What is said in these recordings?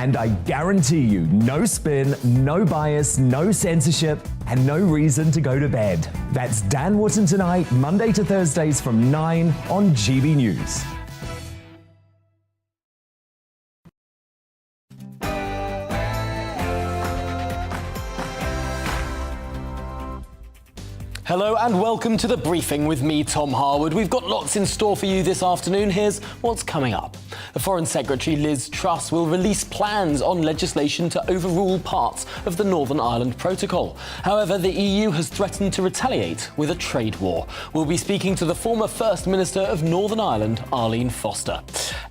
And I guarantee you, no spin, no bias, no censorship, and no reason to go to bed. That's Dan Wootton Tonight, Monday to Thursdays from 9 on GB News. Hello and welcome to The Briefing with me, Tom Harwood. We've got lots in store for you this afternoon. Here's what's coming up. The Foreign Secretary Liz Truss will release plans on legislation to overrule parts of the Northern Ireland Protocol. However, the EU has threatened to retaliate with a trade war. We'll be speaking to the former First Minister of Northern Ireland, Arlene Foster.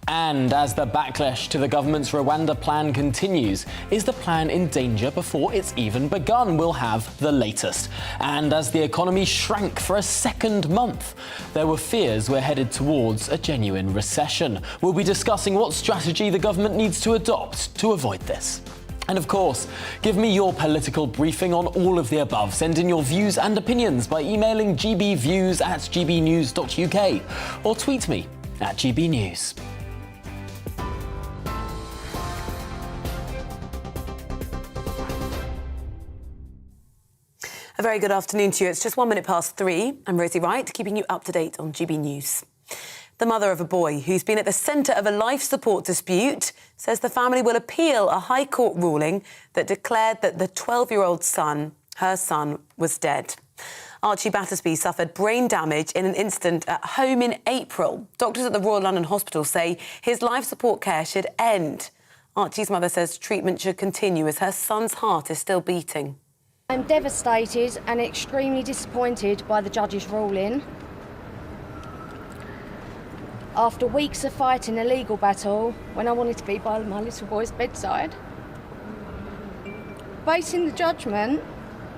And as the backlash to the government's Rwanda plan continues, is the plan in danger before it's even begun? We'll have the latest. And as the economy shrank for a second month, there were fears we're headed towards a genuine recession. We'll be discussing what strategy the government needs to adopt to avoid this. And of course, give me your political briefing on all of the above. Send in your views and opinions by emailing gbviews@gbnews.uk or tweet me at GBNews. A very good afternoon to you. It's just 1 minute past 3. I'm Rosie Wright, keeping you up to date on GB News. The mother of a boy who's been at the centre of a life support dispute says the family will appeal a High Court ruling that declared that the 12-year-old son, her son, was dead. Archie Battersby suffered brain damage in an incident at home in April. Doctors at the Royal London Hospital say his life support care should end. Archie's mother says treatment should continue as her son's heart is still beating. I'm devastated and extremely disappointed by the judge's ruling. After weeks of fighting a legal battle, when I wanted to be by my little boy's bedside, basing the judgment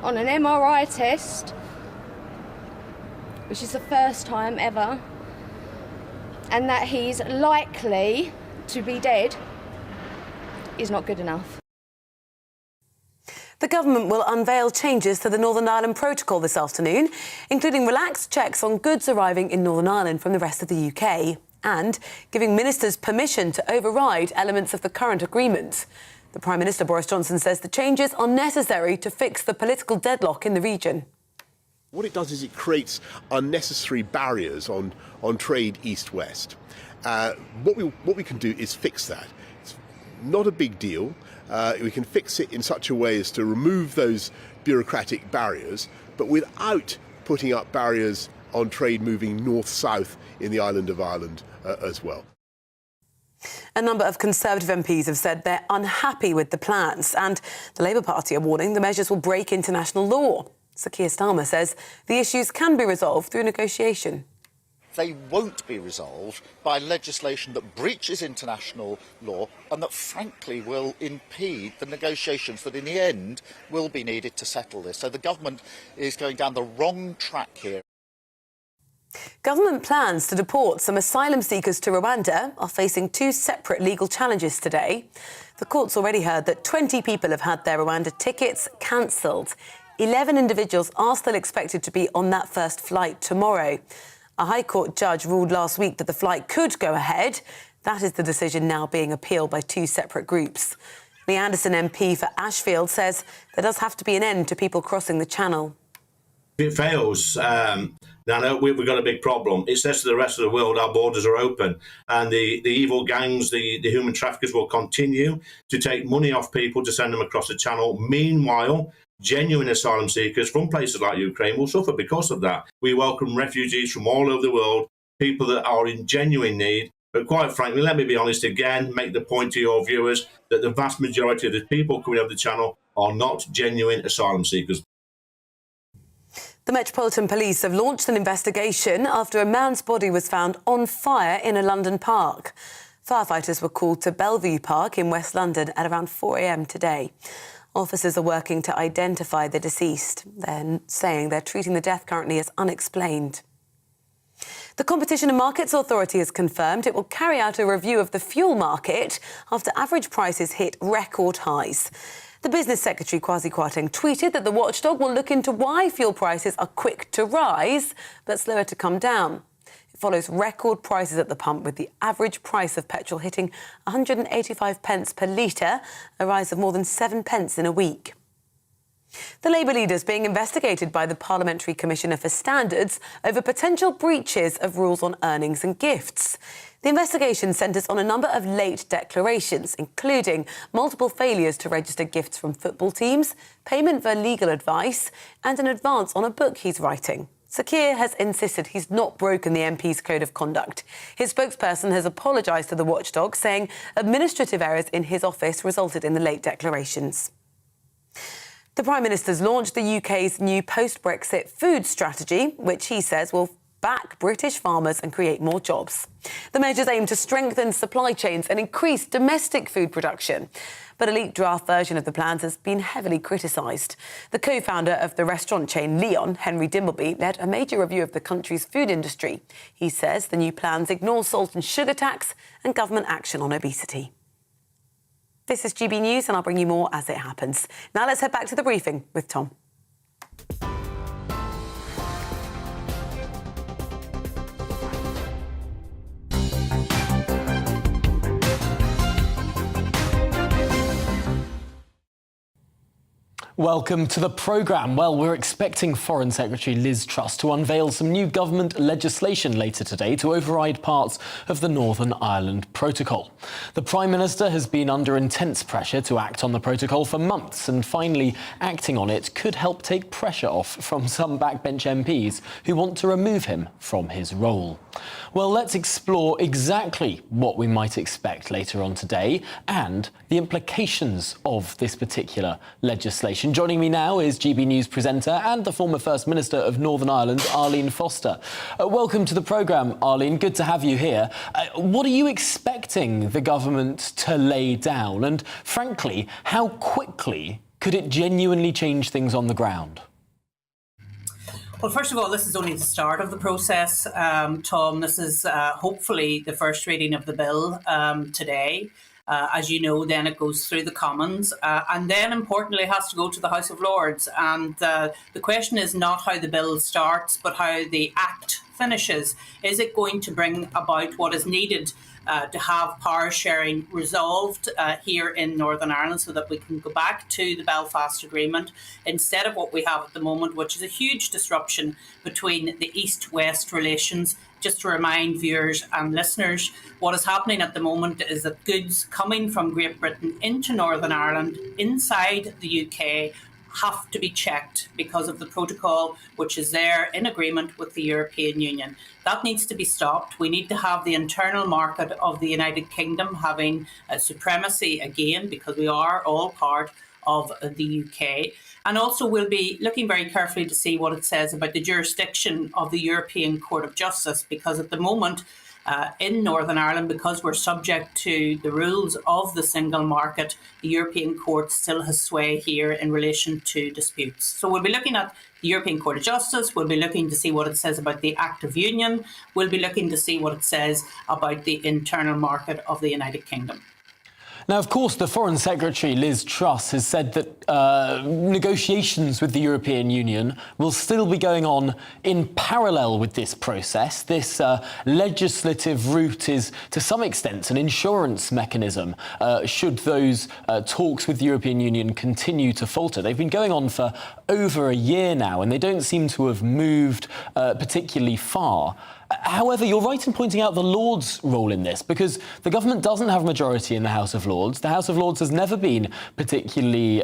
on an MRI test, which is the first time ever, and that he's likely to be dead, is not good enough. The government will unveil changes to the Northern Ireland Protocol this afternoon, including relaxed checks on goods arriving in Northern Ireland from the rest of the UK and giving ministers permission to override elements of the current agreement. The Prime Minister, Boris Johnson, says the changes are necessary to fix the political deadlock in the region. What it does is it creates unnecessary barriers on trade east-west. What we can do is fix that. It's not a big deal. We can fix it in such a way as to remove those bureaucratic barriers, but without putting up barriers on trade moving north-south in the island of Ireland as well. A number of Conservative MPs have said they're unhappy with the plans, and the Labour Party are warning the measures will break international law. Sir Keir Starmer says the issues can be resolved through negotiation. They won't be resolved by legislation that breaches international law and that, frankly, will impede the negotiations that, in the end, will be needed to settle this. So the government is going down the wrong track here. Government plans to deport some asylum seekers to Rwanda are facing two separate legal challenges today. The court's already heard that 20 people have had their Rwanda tickets cancelled. 11 individuals are still expected to be on that first flight tomorrow. A High Court judge ruled last week that the flight could go ahead. That is the decision now being appealed by two separate groups. Lee Anderson MP for Ashfield says there does have to be an end to people crossing the channel. If it fails, then we've got a big problem. It says to the rest of the world our borders are open, and the evil gangs, the human traffickers will continue to take money off people to send them across the channel. Meanwhile, genuine asylum seekers from places like Ukraine will suffer because of that. We welcome refugees from all over the world, people that are in genuine need. But quite frankly, let me be honest again, make the point to your viewers that the vast majority of the people coming over the channel are not genuine asylum seekers. The Metropolitan Police have launched an investigation after a man's body was found on fire in a London park. Firefighters were called to Bellevue Park in West London at around 4 a.m. today. Officers are working to identify the deceased. They're saying they're treating the death currently as unexplained. The Competition and Markets Authority has confirmed it will carry out a review of the fuel market after average prices hit record highs. The Business Secretary, Kwasi Kwarteng, tweeted that the watchdog will look into why fuel prices are quick to rise but slower to come down. It follows record prices at the pump, with the average price of petrol hitting 185 pence per litre, a rise of more than 7 pence in a week. The Labour leader is being investigated by the Parliamentary Commissioner for Standards over potential breaches of rules on earnings and gifts. The investigation centres on a number of late declarations, including multiple failures to register gifts from football teams, payment for legal advice and an advance on a book he's writing. Sir Keir has insisted he's not broken the MP's code of conduct. His spokesperson has apologised to the watchdog, saying administrative errors in his office resulted in the late declarations. The Prime Minister's launched the UK's new post-Brexit food strategy, which he says will back British farmers and create more jobs. The measures aim to strengthen supply chains and increase domestic food production. But a leaked draft version of the plans has been heavily criticised. The co-founder of the restaurant chain Leon, Henry Dimbleby, led a major review of the country's food industry. He says the new plans ignore salt and sugar tax and government action on obesity. This is GB News, and I'll bring you more as it happens. Now let's head back to the briefing with Tom. Welcome to the programme. Well, we're expecting Foreign Secretary Liz Truss to unveil some new government legislation later today to override parts of the Northern Ireland Protocol. The Prime Minister has been under intense pressure to act on the protocol for months, and finally acting on it could help take pressure off from some backbench MPs who want to remove him from his role. Well, let's explore exactly what we might expect later on today and the implications of this particular legislation. Joining me now is GB News presenter and the former First Minister of Northern Ireland, Arlene Foster. Welcome to the programme, Arlene. Good to have you here. What are you expecting the government to lay down? And frankly, how quickly could it genuinely change things on the ground? Well, first of all, this is only the start of the process, Tom. This is hopefully the first reading of the bill today. As you know, then it goes through the Commons and then, importantly, has to go to the House of Lords. And the question is not how the bill starts, but how the Act finishes. Is it going to bring about what is needed to have power sharing resolved here in Northern Ireland so that we can go back to the Belfast Agreement instead of what we have at the moment, which is a huge disruption between the East-West relations. Just to remind viewers and listeners, what is happening at the moment is that goods coming from Great Britain into Northern Ireland inside the UK have to be checked because of the protocol, which is there in agreement with the European Union. That needs to be stopped. We need to have the internal market of the United Kingdom having supremacy again, because we are all part of the UK. And also we'll be looking very carefully to see what it says about the jurisdiction of the European Court of Justice, because at the moment in Northern Ireland, because we're subject to the rules of the single market, the European Court still has sway here in relation to disputes. So we'll be looking at the European Court of Justice, we'll be looking to see what it says about the Act of Union, we'll be looking to see what it says about the internal market of the United Kingdom. Now, of course, the Foreign Secretary, Liz Truss, has said that negotiations with the European Union will still be going on in parallel with this process. This legislative route is, to some extent, an insurance mechanism should those talks with the European Union continue to falter. They've been going on for over a year now, and they don't seem to have moved particularly far. However, you're right in pointing out the Lords' role in this, because the government doesn't have a majority in the House of Lords. The House of Lords has never been particularly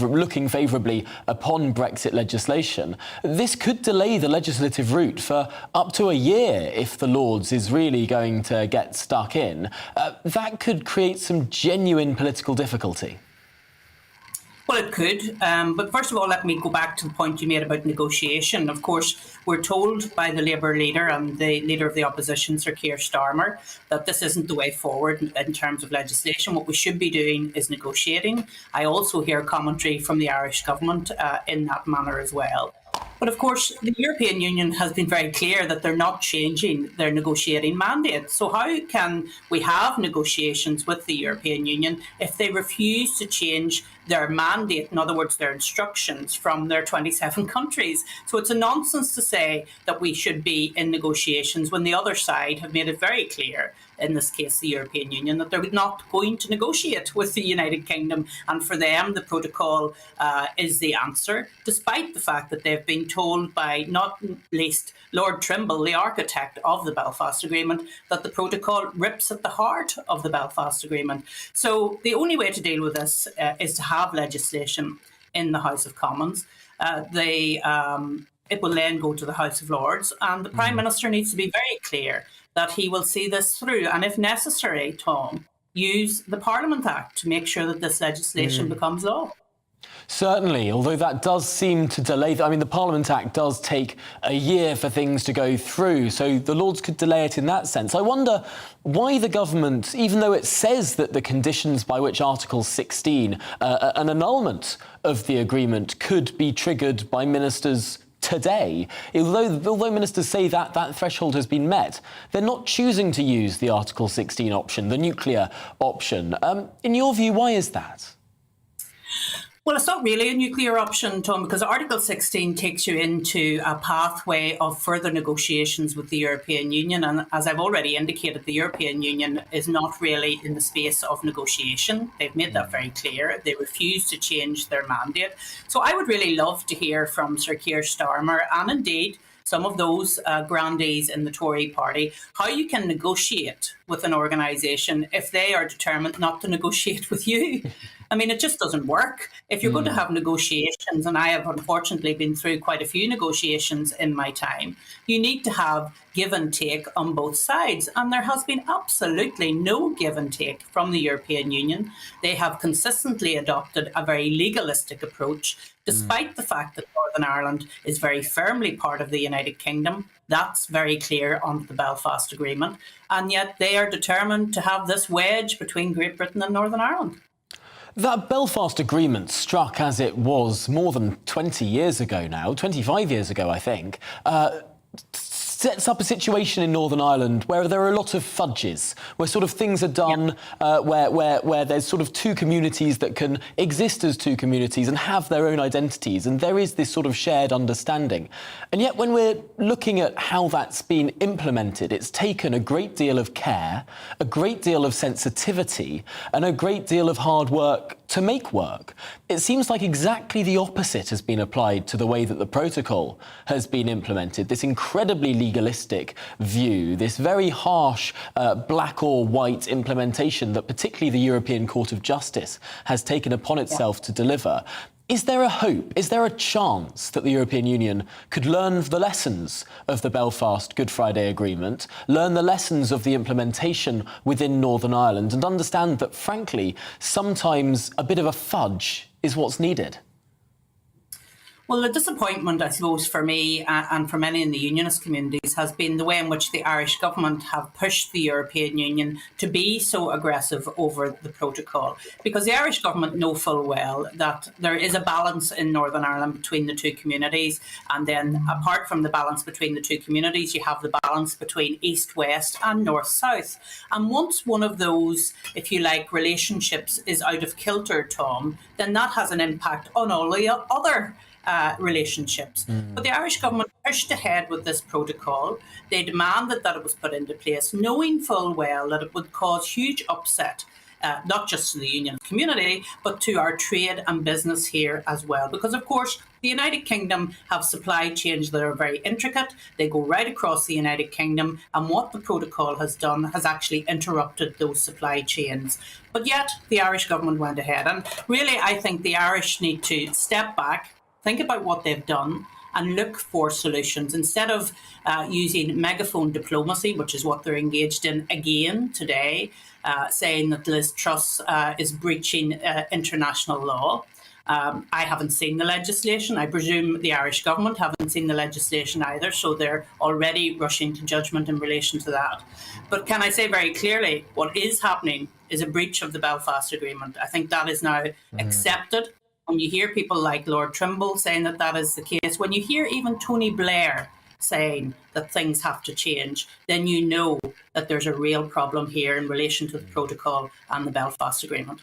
looking favourably upon Brexit legislation. This could delay the legislative route for up to a year if the Lords is really going to get stuck in. That could create some genuine political difficulty. Well, it could. But first of all, let me go back to the point you made about negotiation. Of course, we're told by the Labour leader and the leader of the opposition, Sir Keir Starmer, that this isn't the way forward in terms of legislation. What we should be doing is negotiating. I also hear commentary from the Irish government in that manner as well. But of course, the European Union has been very clear that they're not changing their negotiating mandate. So how can we have negotiations with the European Union if they refuse to change their mandate, in other words, their instructions from their 27 countries. So it's a nonsense to say that we should be in negotiations when the other side have made it very clear, in this case the European Union, that they're not going to negotiate with the United Kingdom. And for them, the protocol is the answer, despite the fact that they've been told by not least Lord Trimble, the architect of the Belfast Agreement, that the protocol rips at the heart of the Belfast Agreement. So the only way to deal with this is to have legislation in the House of Commons. It will then go to the House of Lords, and the Prime Minister needs to be very clear that he will see this through, and if necessary, Tom, use the Parliament Act to make sure that this legislation becomes law. Certainly, although that does seem to delay. I mean, the Parliament Act does take a year for things to go through, so the Lords could delay it in that sense. I wonder why the government, even though it says that the conditions by which Article 16, an annulment of the agreement, could be triggered by ministers today, although ministers say that that threshold has been met, they're not choosing to use the Article 16 option, the nuclear option. In your view, why is that? Well, it's not really a nuclear option, Tom, because Article 16 takes you into a pathway of further negotiations with the European Union. And as I've already indicated, the European Union is not really in the space of negotiation. They've made that very clear. They refuse to change their mandate. So I would really love to hear from Sir Keir Starmer, and indeed some of those grandees in the Tory party, how you can negotiate with an organisation if they are determined not to negotiate with you. I mean, it just doesn't work. If you're going to have negotiations, and I have unfortunately been through quite a few negotiations in my time, you need to have give and take on both sides. And there has been absolutely no give and take from the European Union. They have consistently adopted a very legalistic approach, despite the fact that Northern Ireland is very firmly part of the United Kingdom. That's very clear under the Belfast Agreement. And yet they are determined to have this wedge between Great Britain and Northern Ireland. That Belfast Agreement, struck as it was more than 20 years ago now, 25 years ago, I think, sets up a situation in Northern Ireland where there are a lot of fudges, where sort of things are done, where there's sort of two communities that can exist as two communities and have their own identities, and there is this sort of shared understanding. And yet when we're looking at how that's been implemented, it's taken a great deal of care, a great deal of sensitivity, and a great deal of hard work to make work. It seems like exactly the opposite has been applied to the way that the protocol has been implemented, this incredibly legalistic view, this very harsh black or white implementation that particularly the European Court of Justice has taken upon itself to deliver. Is there a hope, is there a chance that the European Union could learn the lessons of the Belfast Good Friday Agreement, learn the lessons of the implementation within Northern Ireland, and understand that, frankly, sometimes a bit of a fudge is what's needed? Well, the disappointment, I suppose, for me and for many in the unionist communities has been the way in which the Irish government have pushed the European Union to be so aggressive over the protocol. Because the Irish government know full well that there is a balance in Northern Ireland between the two communities. And then apart from the balance between the two communities, you have the balance between east-west and north-south. And once one of those, if you like, relationships is out of kilter, Tom, then that has an impact on all the other relationships. But the Irish government pushed ahead with this protocol. They demanded that it was put into place, knowing full well that it would cause huge upset, not just to the union community, but to our trade and business here as well. Because, of course, the United Kingdom have supply chains that are very intricate. They go right across the United Kingdom, and what the protocol has done has actually interrupted those supply chains. But yet, the Irish government went ahead. And really, I think the Irish need to step back, think about what they've done, and look for solutions instead of using megaphone diplomacy, which is what they're engaged in again today, saying that Liz Truss is breaching international law. I haven't seen the legislation. I presume the Irish government haven't seen the legislation either, so they're already rushing to judgment in relation to that. But can I say very clearly, what is happening is a breach of the Belfast Agreement. I think that is now accepted. When you hear people like Lord Trimble saying that that is the case, when you hear even Tony Blair saying that things have to change, then you know that there's a real problem here in relation to the protocol and the Belfast Agreement.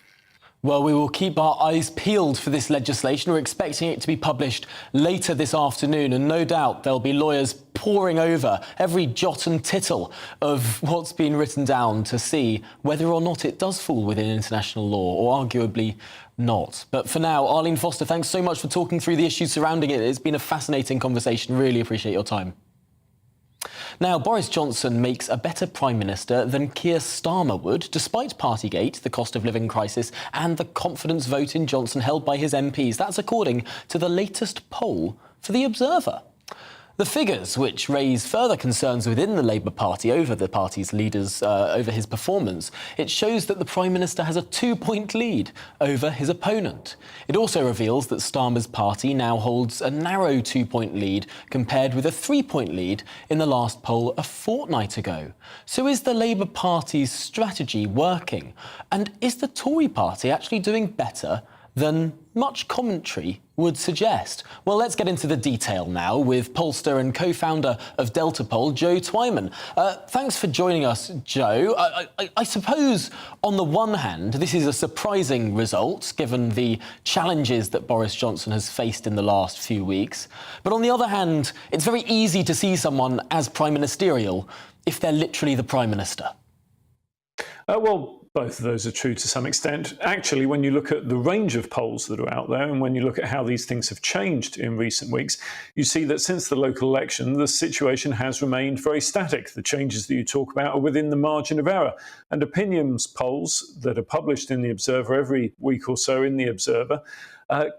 Well, we will keep our eyes peeled for this legislation. We're expecting it to be published later this afternoon, and no doubt there'll be lawyers poring over every jot and tittle of what's been written down to see whether or not it does fall within international law, or arguably not. But for now, Arlene Foster, thanks so much for talking through the issues surrounding it. It's been a fascinating conversation. Really appreciate your time. Now, Boris Johnson makes a better Prime Minister than Keir Starmer would, despite Partygate, the cost of living crisis, and the confidence vote in Johnson held by his MPs. That's according to the latest poll for The Observer. The figures, which raise further concerns within the Labour Party over the party's leaders, over his performance, it shows that the Prime Minister has a 2-point lead over his opponent. It also reveals that Starmer's party now holds a narrow 2-point lead compared with a 3-point lead in the last poll a fortnight ago. So is the Labour Party's strategy working? And is the Tory party actually doing better than much commentary would suggest? Well, let's get into the detail now with pollster and co-founder of Delta Poll, Joe Twyman. Thanks for joining us, Joe. I suppose, on the one hand, this is a surprising result, given the challenges that Boris Johnson has faced in the last few weeks. But on the other hand, it's very easy to see someone as prime ministerial if they're literally the Prime Minister. Well, both of those are true to some extent. Actually, when you look at the range of polls that are out there and when you look at how these things have changed in recent weeks, you see that since the local election, the situation has remained very static. The changes that you talk about are within the margin of error. And opinions polls that are published in The Observer every week or so in The Observer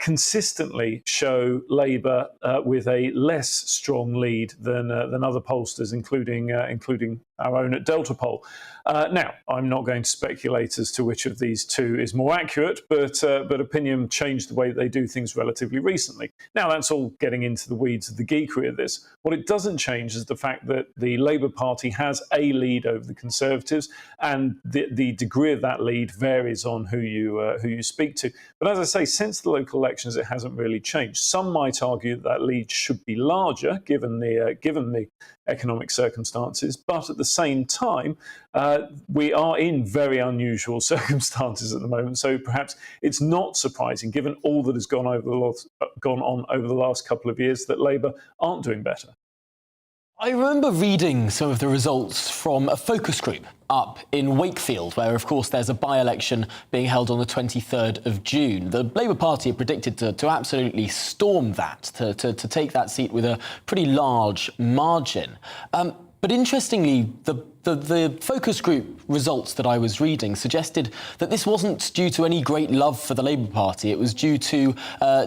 consistently show Labour with a less strong lead than other pollsters, including our own at Delta Poll. Now, I'm not going to speculate as to which of these two is more accurate, but opinion changed the way that they do things relatively recently. Now, that's all getting into the weeds of the geekery of this. What it doesn't change is the fact that the Labour Party has a lead over the Conservatives, and the degree of that lead varies on who you speak to. But as I say, since the local elections, it hasn't really changed. Some might argue that lead should be larger, given the economic circumstances, but at the same time, we are in very unusual circumstances at the moment. So perhaps it's not surprising, given all that has gone on over the last couple of years, that Labour aren't doing better. I remember reading some of the results from a focus group up in Wakefield, where, of course, there's a by-election being held on the 23rd of June. The Labour Party had predicted to absolutely storm that, to take that seat with a pretty large margin. But interestingly, the focus group results that I was reading suggested that this wasn't due to any great love for the Labour Party. It was due to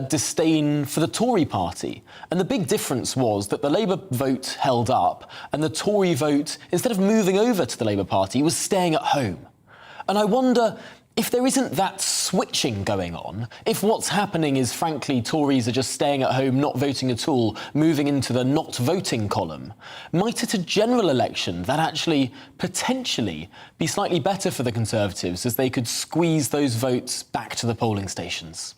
disdain for the Tory party. And the big difference was that the Labour vote held up and the Tory vote, instead of moving over to the Labour Party, was staying at home. And I wonder, if there isn't that switching going on, if what's happening is, frankly, Tories are just staying at home, not voting at all, moving into the not voting column, might at a general election that actually potentially be slightly better for the Conservatives, as they could squeeze those votes back to the polling stations?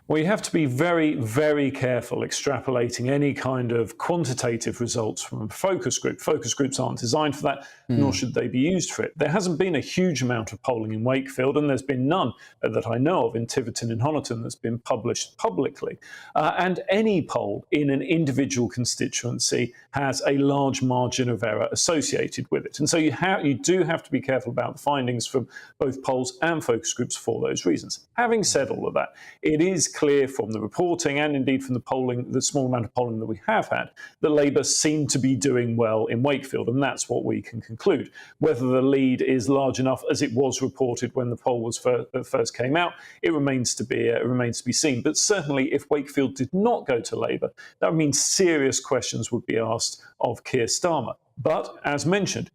Well, you have to be very, very careful extrapolating any kind of quantitative results from a focus group. Focus groups aren't designed for that, nor should they be used for it. There hasn't been a huge amount of polling in Wakefield, and there's been none that I know of in Tiverton and Honiton that's been published publicly. And any poll in an individual constituency has a large margin of error associated with it. And so you do have to be careful about the findings from both polls and focus groups for those reasons. Having said all of that, it is clear from the reporting and indeed from the polling, the small amount of polling that we have had, that Labour seem to be doing well in Wakefield, and that's what we can conclude. Whether the lead is large enough, as it was reported when the poll was first came out, it remains to be seen. But certainly, if Wakefield did not go to Labour, that would mean serious questions would be asked of Keir Starmer. But as mentioned,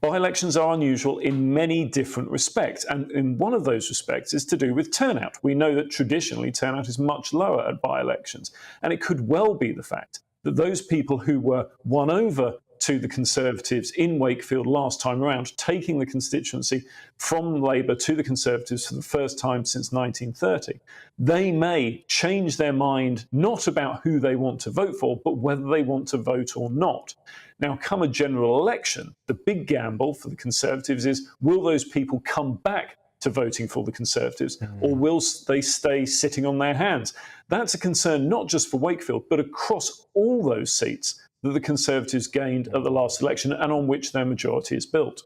by-elections are unusual in many different respects, and in one of those respects is to do with turnout. We know that traditionally turnout is much lower at by-elections, and it could well be the fact that those people who were won over to the Conservatives in Wakefield last time around, taking the constituency from Labour to the Conservatives for the first time since 1930, they may change their mind not about who they want to vote for, but whether they want to vote or not. Now, come a general election, the big gamble for the Conservatives is, will those people come back to voting for the Conservatives, or will they stay sitting on their hands? That's a concern not just for Wakefield, but across all those seats that the Conservatives gained at the last election and on which their majority is built.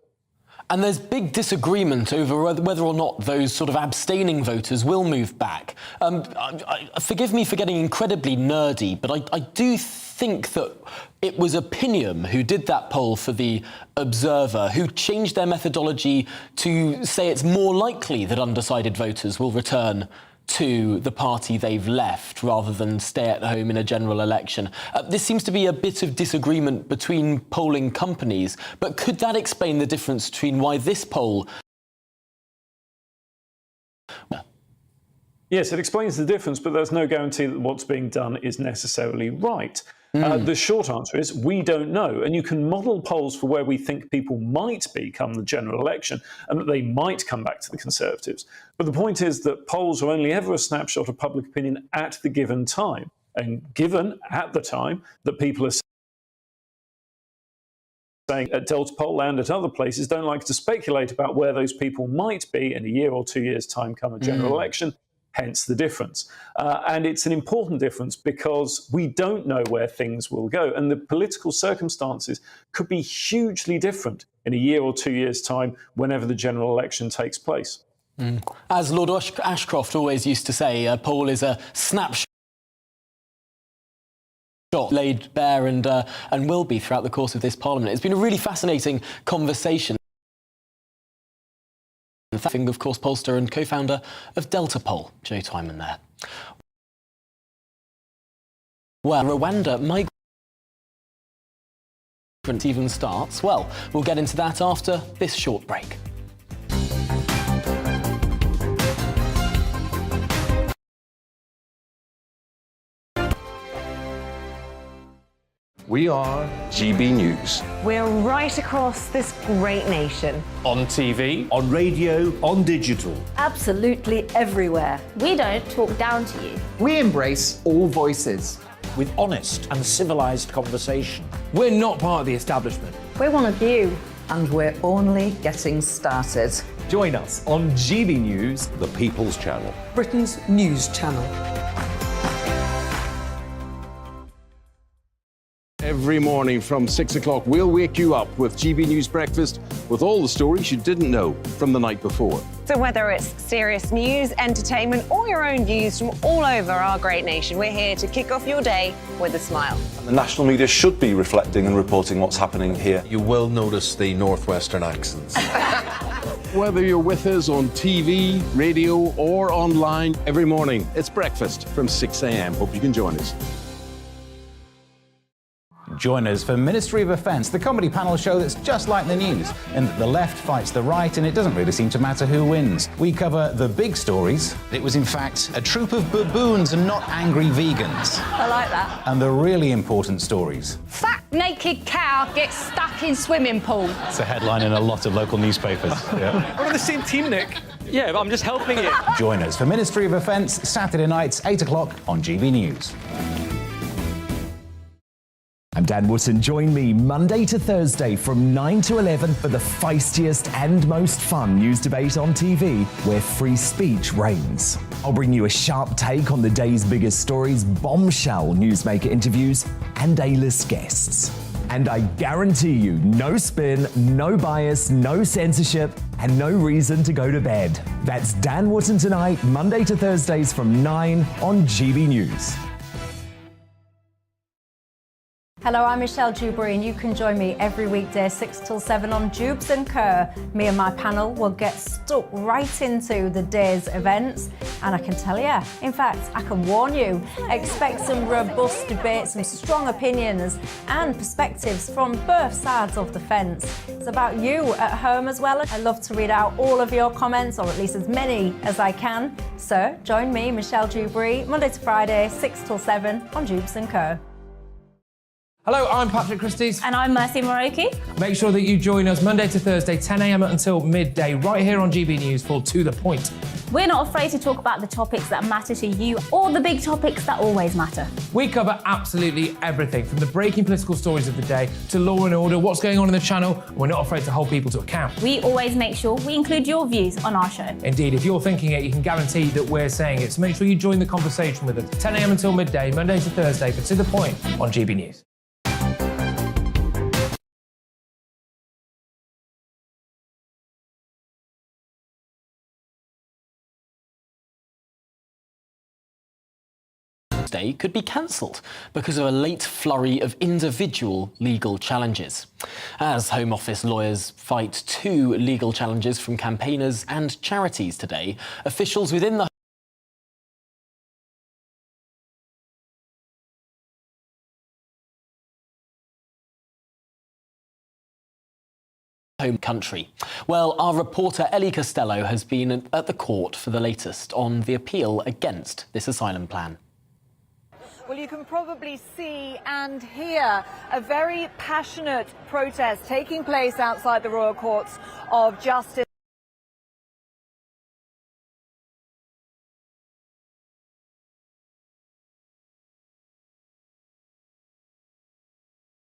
And there's big disagreement over whether or not those sort of abstaining voters will move back. Forgive me for getting incredibly nerdy, but I do think that it was Opinium who did that poll for the Observer, who changed their methodology to say it's more likely that undecided voters will return to the party they've left rather than stay at home in a general election. This seems to be a bit of disagreement between polling companies, but could that explain the difference between why this poll... Yes, it explains the difference, but there's no guarantee that what's being done is necessarily right. The short answer is we don't know, and you can model polls for where we think people might be come the general election and that they might come back to the Conservatives. But the point is that polls are only ever a snapshot of public opinion at the given time, and given at the time that people are saying at Delta Poll and at other places don't like to speculate about where those people might be in a year or 2 years' time come a general election. Hence the difference. And it's an important difference because we don't know where things will go. And the political circumstances could be hugely different in a year or 2 years' time whenever the general election takes place. As Lord Ashcroft always used to say, a poll is a snapshot laid bare and will be throughout the course of this Parliament. It's been a really fascinating conversation. Thanking, of course, pollster and co-founder of Delta Poll, Joe Twyman there. Well, Rwanda migrant even starts. Well, we'll get into that after this short break. We are GB News. We're right across this great nation. On TV, on radio, on digital. Absolutely everywhere. We don't talk down to you. We embrace all voices. With honest and civilised conversation. We're not part of the establishment. We're one of you. And we're only getting started. Join us on GB News, the People's Channel. Britain's news channel. Every morning from 6 o'clock, we'll wake you up with GB News Breakfast with all the stories you didn't know from the night before. So whether it's serious news, entertainment, or your own views from all over our great nation, we're here to kick off your day with a smile. The national media should be reflecting and reporting what's happening here. You will notice the northwestern accents. Whether you're with us on TV, radio, or online, every morning, it's breakfast from 6 a.m. Hope you can join us. Join us for Ministry of Offence, the comedy panel show that's just like the news, in that the left fights the right and it doesn't really seem to matter who wins. We cover the big stories. It was in fact a troop of baboons and not angry vegans. I like that. And the really important stories. Fat naked cow gets stuck in swimming pool. It's a headline in a lot of local newspapers. Yeah. We're on the same team, Nick. Yeah, but I'm just helping you. Join us for Ministry of Offence, Saturday nights, 8 o'clock on GB News. I'm Dan Wootton. Join me Monday to Thursday from 9 to 11 for the feistiest and most fun news debate on TV, where free speech reigns. I'll bring you a sharp take on the day's biggest stories, bombshell newsmaker interviews, and A-list guests. And I guarantee you, no spin, no bias, no censorship, and no reason to go to bed. That's Dan Wootton Tonight, Monday to Thursdays from 9 on GB News. Hello, I'm Michelle Dewberry, and you can join me every weekday 6 till 7 on Jubes and Kerr. Me and my panel will get stuck right into the day's events, and I can tell you, in fact, I can warn you, expect some robust debate, some strong opinions and perspectives from both sides of the fence. It's about you at home as well. I love to read out all of your comments, or at least as many as I can. So join me, Michelle Dewberry, Monday to Friday, 6 till 7 on Jubes and Kerr. Hello, I'm Patrick Christie's. And I'm Mercy Moroki. Make sure that you join us Monday to Thursday, 10 a.m. until midday, right here on GB News for To The Point. We're not afraid to talk about the topics that matter to you or the big topics that always matter. We cover absolutely everything, from the breaking political stories of the day to law and order, what's going on in the channel. We're not afraid to hold people to account. We always make sure we include your views on our show. Indeed, if you're thinking it, you can guarantee that we're saying it. So make sure you join the conversation with us 10 a.m. until midday, Monday to Thursday, but to the point on GB News. Day could be cancelled because of a late flurry of individual legal challenges. As Home Office lawyers fight 2 legal challenges from campaigners and charities today, officials within the home country. Well, our reporter Ellie Costello has been at the court for the latest on the appeal against this asylum plan. Well, you can probably see and hear a very passionate protest taking place outside the Royal Courts of Justice.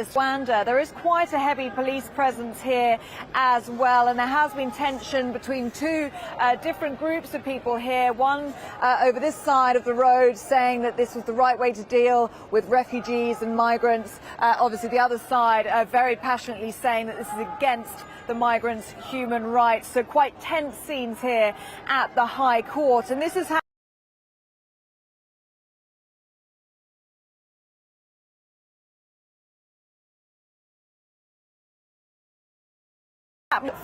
Rwanda. There is quite a heavy police presence here as well, and there has been tension between 2 different groups of people here. One over this side of the road saying that this was the right way to deal with refugees and migrants. Obviously the other side very passionately saying that this is against the migrants' human rights. So quite tense scenes here at the High Court, and this is how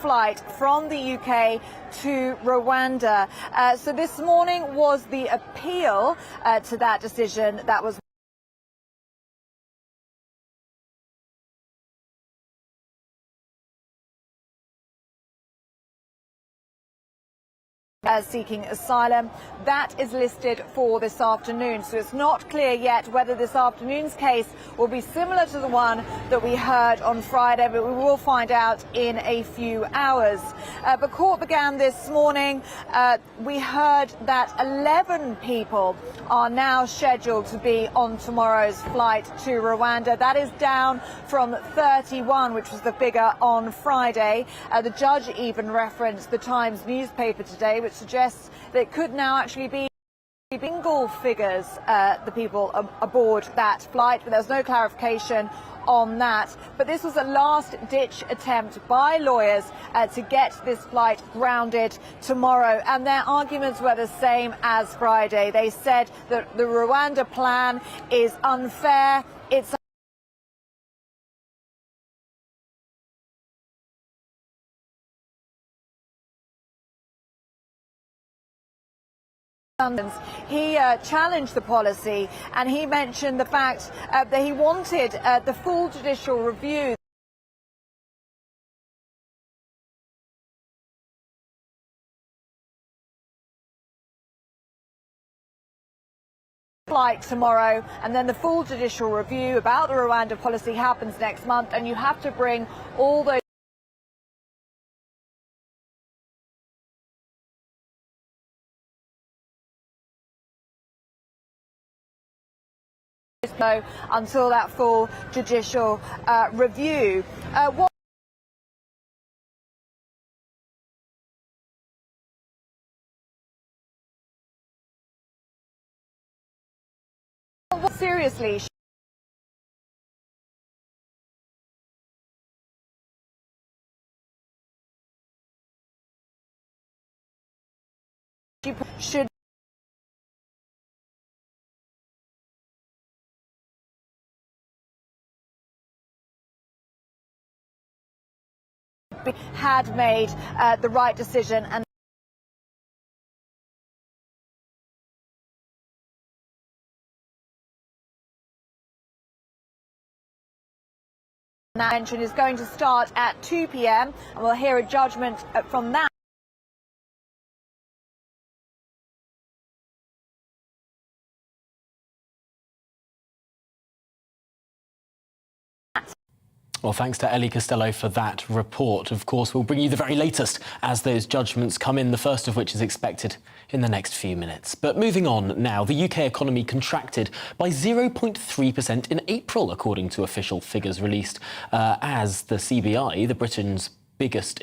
flight from the UK to Rwanda. So this morning was the appeal to that decision that was seeking asylum. That is listed for this afternoon, so it's not clear yet whether this afternoon's case will be similar to the one that we heard on Friday, but we will find out in a few hours. But court began this morning. We heard that 11 people are now scheduled to be on tomorrow's flight to Rwanda. That is down from 31, which was the figure on Friday. The judge even referenced the Times newspaper today, which suggests that it could now actually be single figures, the people aboard that flight, but there's no clarification on that. But this was a last-ditch attempt by lawyers to get this flight grounded tomorrow, and their arguments were the same as Friday. They said that the Rwanda plan is unfair, it's he challenged the policy, and he mentioned the fact that he wanted the full judicial review. Flight tomorrow, and then the full judicial review about the Rwanda policy happens next month, and you have to bring all those until that full judicial review. Seriously, should had made the right decision, and that mention is going to start at 2 p.m. and we'll hear a judgment from that. Well, thanks to Ellie Costello for that report. Of course, we'll bring you the very latest as those judgments come in, the first of which is expected in the next few minutes. But moving on now, the UK economy contracted by 0.3% in April, according to official figures released as the CBI, the Britain's biggest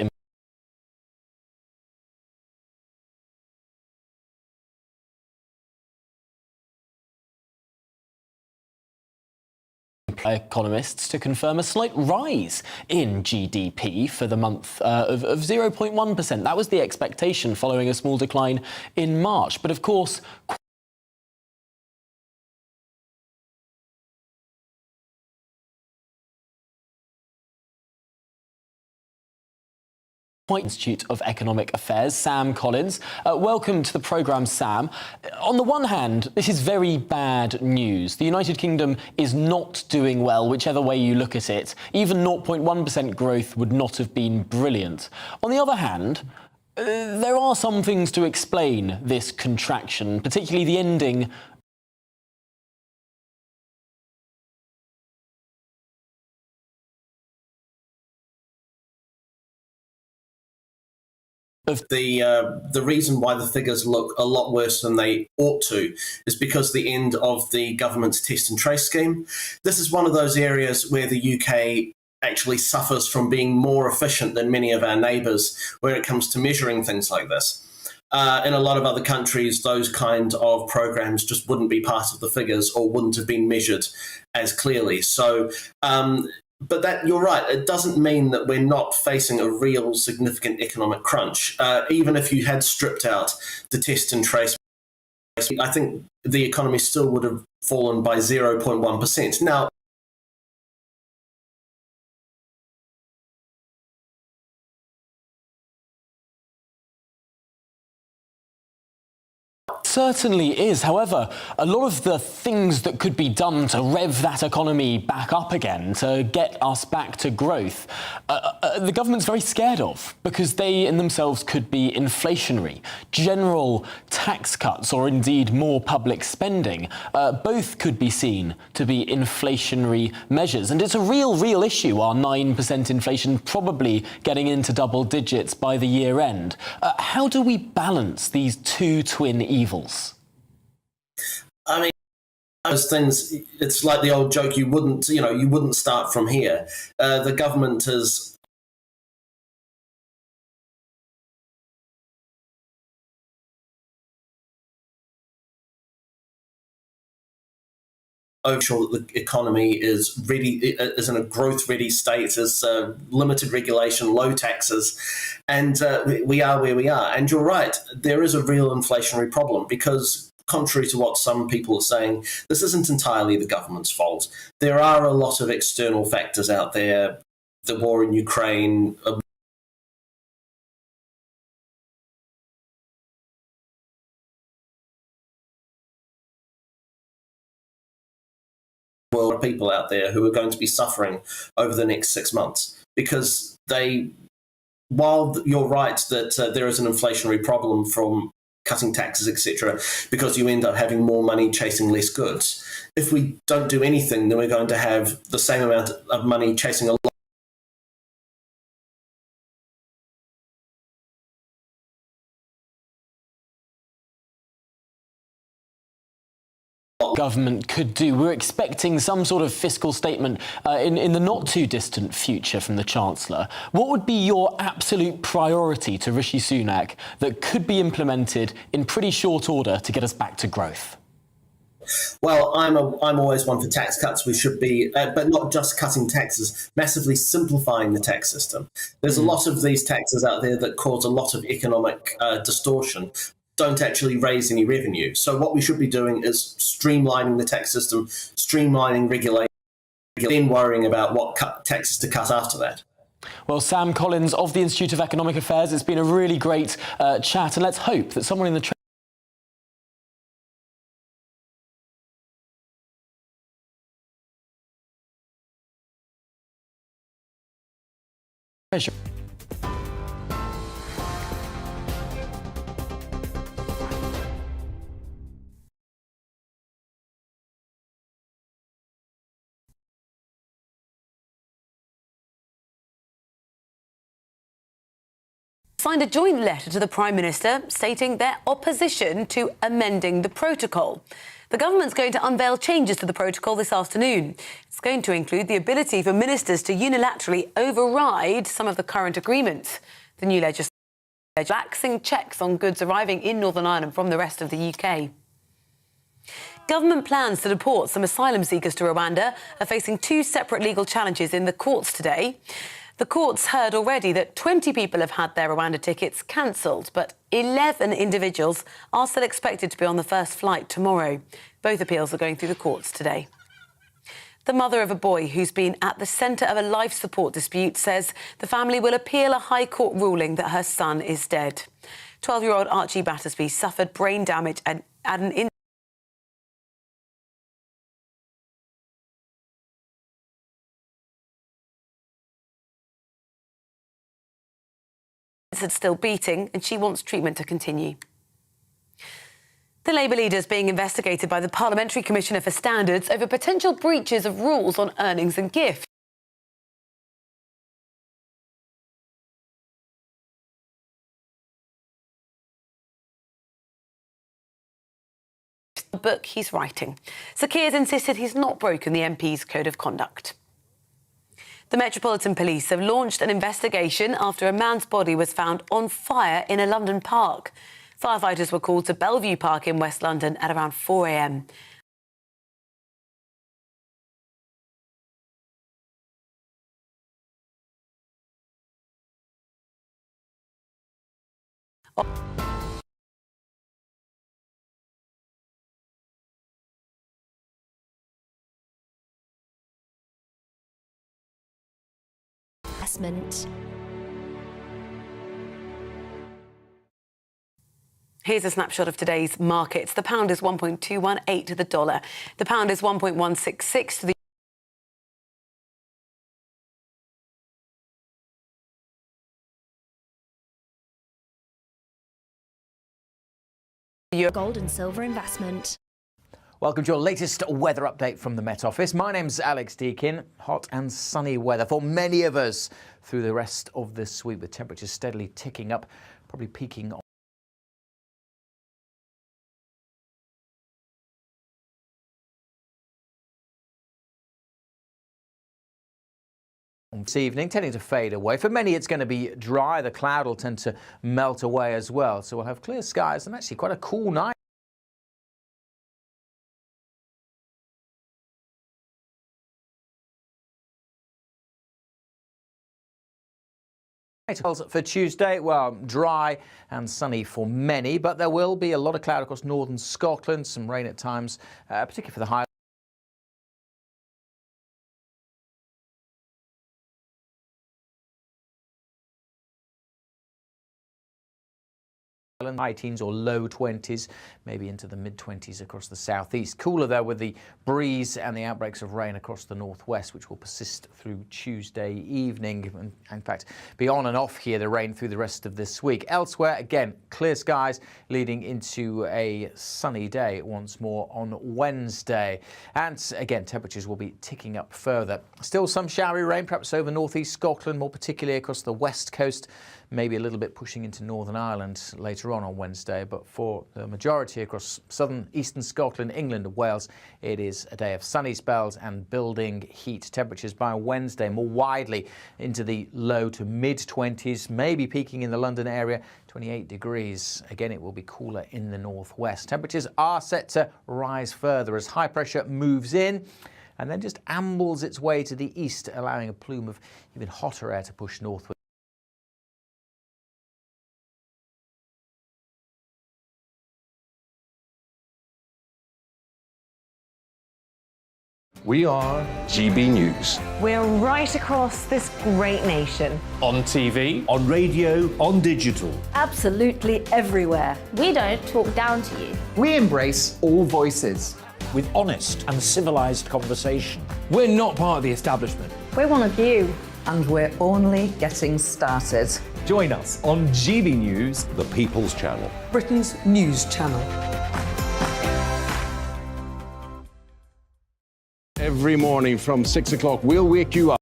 economists to confirm a slight rise in GDP for the month of 0.1%. That was the expectation following a small decline in March. But of course, Institute of Economic Affairs, Sam Collins. Welcome to the programme, Sam. On the one hand, this is very bad news. The United Kingdom is not doing well, whichever way you look at it. Even 0.1% growth would not have been brilliant. On the other hand, there are some things to explain this contraction, particularly the ending of the reason why the figures look a lot worse than they ought to is because the end of the government's test and trace scheme. This is one of those areas where the UK actually suffers from being more efficient than many of our neighbours when it comes to measuring things like this. In a lot of other countries, those kind of programs just wouldn't be part of the figures or wouldn't have been measured as clearly. So but that, you're right, it doesn't mean that we're not facing a real significant economic crunch. Even if you had stripped out the test and trace, I think the economy still would have fallen by 0.1%. Now, certainly is. However, a lot of the things that could be done to rev that economy back up again, to get us back to growth, the government's very scared of, because they in themselves could be inflationary. General tax cuts, or indeed more public spending, both could be seen to be inflationary measures. And it's a real issue, our 9% inflation probably getting into double digits by the year end. How do we balance these two twin evils? I mean, those things, it's like the old joke, you wouldn't start from here. The government has sure that the economy is ready, is in a growth-ready state, is limited regulation, low taxes, and we are where we are. And you're right, there is a real inflationary problem because, contrary to what some people are saying, this isn't entirely the government's fault. There are a lot of external factors out there, the war in Ukraine, world of people out there who are going to be suffering over the next 6 months because while you're right that there is an inflationary problem from cutting taxes, etc., because you end up having more money chasing less goods. If we don't do anything, then we're going to have the same amount of money chasing a lot. Government could do. We're expecting some sort of fiscal statement in the not too distant future from the Chancellor. What would be your absolute priority to Rishi Sunak that could be implemented in pretty short order to get us back to growth? Well, I'm always one for tax cuts. We should be, but not just cutting taxes, massively simplifying the tax system. There's a lot of these taxes out there that cause a lot of economic distortion, don't actually raise any revenue. So what we should be doing is streamlining the tax system, streamlining regulation, then worrying about what taxes to cut after that. Well, Sam Collins of the Institute of Economic Affairs, it's been a really great chat, and let's hope that someone in the Treasury signed a joint letter to the Prime Minister stating their opposition to amending the protocol. The government's going to unveil changes to the protocol this afternoon. It's going to include the ability for ministers to unilaterally override some of the current agreements. The new legislation relaxing checks on goods arriving in Northern Ireland from the rest of the UK. Government plans to deport some asylum seekers to Rwanda are facing two separate legal challenges in the courts today. The courts heard already that 20 people have had their Rwanda tickets cancelled, but 11 individuals are still expected to be on the first flight tomorrow. Both appeals are going through the courts today. The mother of a boy who's been at the centre of a life support dispute says the family will appeal a High Court ruling that her son is dead. 12-year-old Archie Battersby suffered brain damage at an still beating, and she wants treatment to continue. The Labour leader is being investigated by the Parliamentary Commissioner for Standards over potential breaches of rules on earnings and gifts. The book he's writing. Sir Keir's insisted he's not broken the MP's code of conduct. The Metropolitan Police have launched an investigation after a man's body was found on fire in a London park. Firefighters were called to Bellevue Park in West London at around 4 a.m. Here's a snapshot of today's markets. The pound is 1.218 to the dollar. The pound is 1.166 to the euro. Gold and silver investment. Welcome to your latest weather update from the Met Office. My name's Alex Deakin. Hot and sunny weather for many of us through the rest of this week, with temperatures steadily ticking up, probably peaking on this evening, tending to fade away. For many, it's going to be dry. The cloud will tend to melt away as well. So we'll have clear skies and actually quite a cool night. For Tuesday, well, dry and sunny for many, but there will be a lot of cloud across northern Scotland, some rain at times, particularly for the high. High teens or low 20s, maybe into the mid-20s across the southeast. Cooler there with the breeze and the outbreaks of rain across the northwest, which will persist through Tuesday evening. And in fact, be on and off here, the rain through the rest of this week. Elsewhere, again, clear skies leading into a sunny day once more on Wednesday. And again, temperatures will be ticking up further. Still some showery rain, perhaps over northeast Scotland, more particularly across the west coast. Maybe a little bit pushing into Northern Ireland later on Wednesday, but for the majority across southern, eastern Scotland, England and Wales, it is a day of sunny spells and building heat. Temperatures by Wednesday more widely into the low to mid-20s, maybe peaking in the London area, 28 degrees. Again, it will be cooler in the northwest. Temperatures are set to rise further as high pressure moves in and then just ambles its way to the east, allowing a plume of even hotter air to push northward. We are GB News. We're right across this great nation. On TV, on radio, on digital. Absolutely everywhere. We don't talk down to you. We embrace all voices. With honest and civilised conversation. We're not part of the establishment. We're one of you. And we're only getting started. Join us on GB News, the People's Channel. Britain's news channel. Every morning from 6 o'clock, we'll wake you up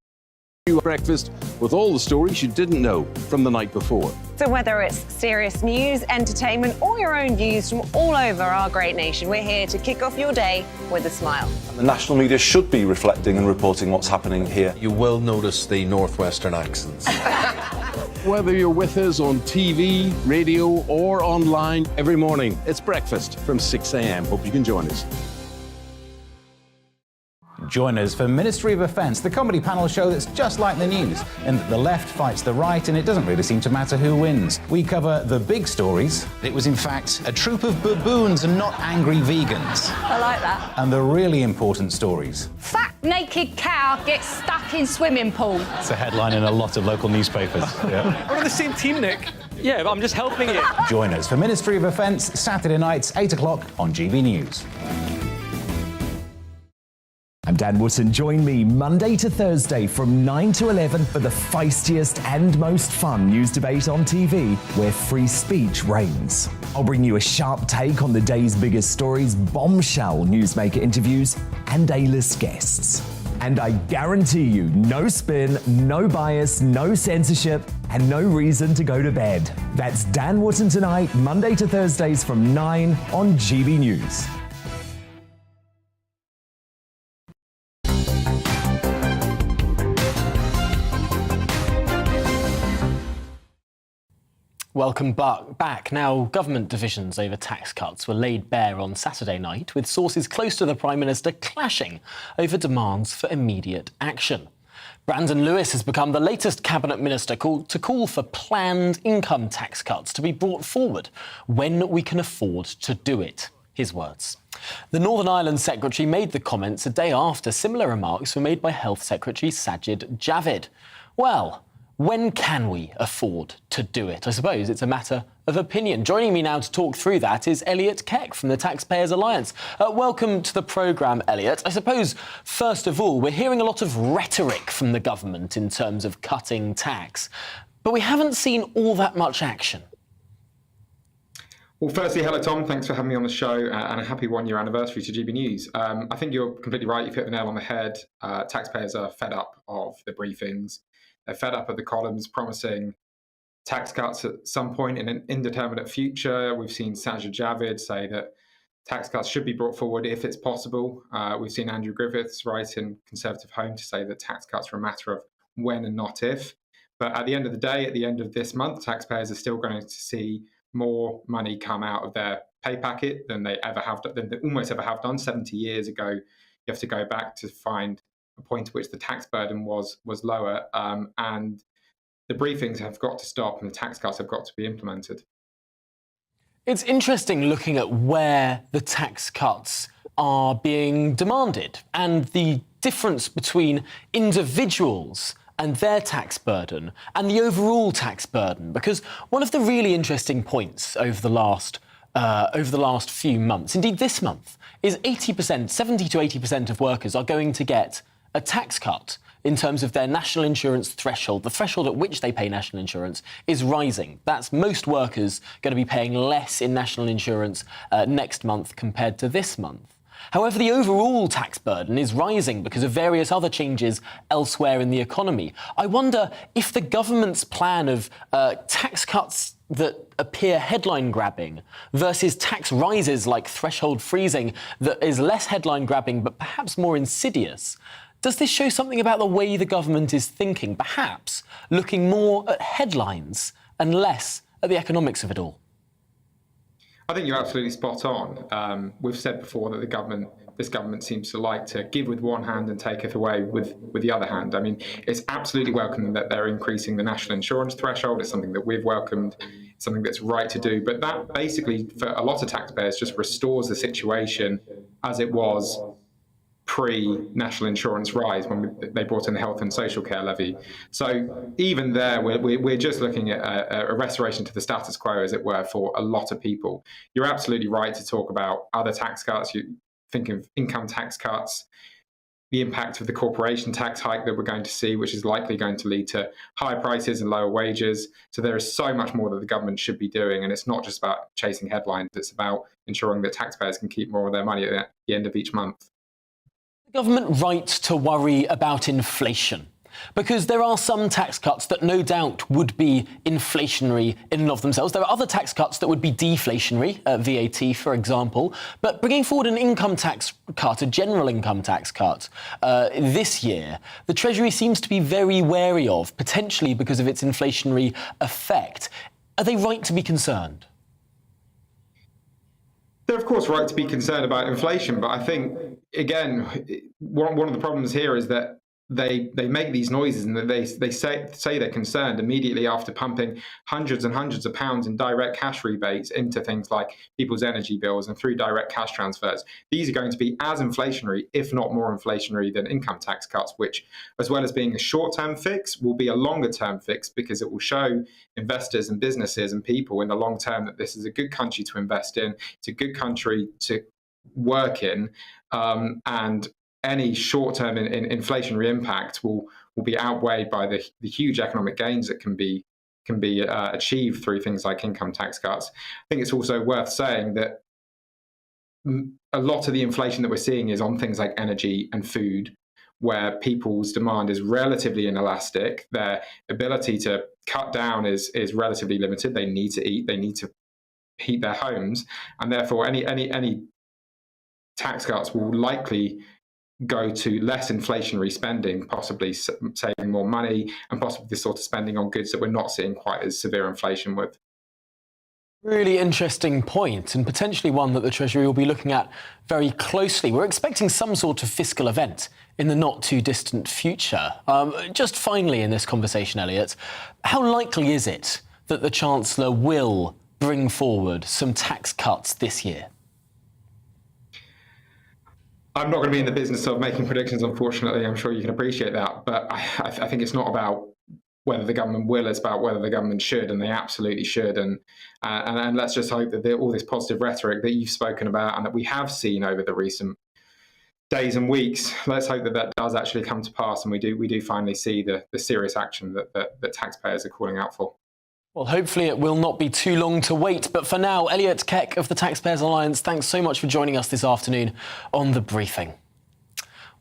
Breakfast with all the stories you didn't know from the night before. So whether it's serious news, entertainment, or your own views from all over our great nation, we're here to kick off your day with a smile. The national media should be reflecting and reporting what's happening here. You will notice the northwestern accents. Whether you're with us on TV, radio, or online, every morning, it's breakfast from 6 a.m. Hope you can join us. Join us for Ministry of Defence, the comedy panel show that's just like the news, in that the left fights the right and it doesn't really seem to matter who wins. We cover the big stories. It was in fact a troop of baboons and not angry vegans. I like that. And the really important stories. Fat naked cow gets stuck in swimming pool. It's a headline in a lot of local newspapers. Yeah. We're on the same team, Nick. Yeah, but I'm just helping you. Join us for Ministry of Defence, Saturday nights, 8 o'clock on GB News. I'm Dan Wootton. Join me Monday to Thursday from 9 to 11 for the feistiest and most fun news debate on TV, where free speech reigns. I'll bring you a sharp take on the day's biggest stories, bombshell newsmaker interviews, and A-list guests. And I guarantee you, no spin, no bias, no censorship, and no reason to go to bed. That's Dan Wootton tonight, Monday to Thursdays from 9 on GB News. Welcome back. Now, government divisions over tax cuts were laid bare on Saturday night, with sources close to the Prime Minister clashing over demands for immediate action. Brandon Lewis has become the latest cabinet minister to call for planned income tax cuts to be brought forward when we can afford to do it. His words. The Northern Ireland Secretary made the comments a day after similar remarks were made by Health Secretary Sajid Javid. Well, when can we afford to do it? I suppose it's a matter of opinion. Joining me now to talk through that is Elliot Keck from the Taxpayers Alliance. Welcome to the programme, Elliot. I suppose, first of all, we're hearing a lot of rhetoric from the government in terms of cutting tax, but we haven't seen all that much action. Well, firstly, hello, Tom. Thanks for having me on the show, and a happy one-year anniversary to GB News. I think you're completely right. You've hit the nail on the head. Taxpayers are fed up of the briefings. They're fed up of the columns promising tax cuts at some point in an indeterminate future. We've seen Sajid Javid say that tax cuts should be brought forward if it's possible. We've seen Andrew Griffiths write in Conservative Home to say that tax cuts are a matter of when and not if. But at the end of the day, at the end of this month, taxpayers are still going to see more money come out of their pay packet than they almost ever have done. 70 years ago, you have to go back to find a point at which the tax burden was lower, and the briefings have got to stop and the tax cuts have got to be implemented. It's interesting looking at where the tax cuts are being demanded and the difference between individuals and their tax burden and the overall tax burden, because one of the really interesting points over the last few months, indeed this month, is 70 to 80% of workers are going to get a tax cut in terms of their national insurance threshold. The threshold at which they pay national insurance is rising. That's most workers going to be paying less in national insurance next month compared to this month. However, the overall tax burden is rising because of various other changes elsewhere in the economy. I wonder if the government's plan of tax cuts that appear headline-grabbing versus tax rises like threshold freezing that is less headline-grabbing but perhaps more insidious. Does this show something about the way the government is thinking, perhaps looking more at headlines and less at the economics of it all? I think you're absolutely spot on. We've said before that this government seems to like to give with one hand and taketh away with the other hand. I mean, it's absolutely welcome that they're increasing the national insurance threshold. It's something that we've welcomed, something that's right to do. But that basically, for a lot of taxpayers, just restores the situation as it was pre-national insurance rise when they brought in the health and social care levy. So even there, we're just looking at a restoration to the status quo, as it were, for a lot of people. You're absolutely right to talk about other tax cuts. You think of income tax cuts, the impact of the corporation tax hike that we're going to see, which is likely going to lead to higher prices and lower wages. So there is so much more that the government should be doing. And it's not just about chasing headlines. It's about ensuring that taxpayers can keep more of their money at the end of each month. The government right to worry about inflation. Because there are some tax cuts that no doubt would be inflationary in and of themselves. There are other tax cuts that would be deflationary, VAT, for example. But bringing forward an income tax cut, a general income tax cut, this year, the Treasury seems to be very wary of, potentially because of its inflationary effect. Are they right to be concerned? They're, of course, right to be concerned about inflation. But I think, again, one of the problems here is that they make these noises and that they say they're concerned immediately after pumping hundreds and hundreds of pounds in direct cash rebates into things like people's energy bills and through direct cash transfers. These are going to be as inflationary, if not more inflationary, than income tax cuts, which, as well as being a short-term fix, will be a longer-term fix because it will show investors and businesses and people in the long term that this is a good country to invest in, it's a good country to work in, and any short-term inflationary impact will be outweighed by the huge economic gains that can be achieved through things like income tax cuts. I think it's also worth saying that a lot of the inflation that we're seeing is on things like energy and food, where people's demand is relatively inelastic. Their ability to cut down is relatively limited. They need to eat, they need to heat their homes, and therefore any tax cuts will likely go to less inflationary spending, possibly saving more money, and possibly the sort of spending on goods that we're not seeing quite as severe inflation with. Really interesting point, and potentially one that the Treasury will be looking at very closely. We're expecting some sort of fiscal event in the not too distant future. Just finally in this conversation, Elliot, how likely is it that the Chancellor will bring forward some tax cuts this year? I'm not going to be in the business of making predictions, unfortunately. I'm sure you can appreciate that. But I think it's not about whether the government will, it's about whether the government should, and they absolutely should. And let's just hope that all this positive rhetoric that you've spoken about and that we have seen over the recent days and weeks, let's hope that that does actually come to pass, and we do finally see the serious action that taxpayers are calling out for. Well, hopefully it will not be too long to wait. But for now, Elliot Keck of the Taxpayers Alliance, thanks so much for joining us this afternoon on The Briefing.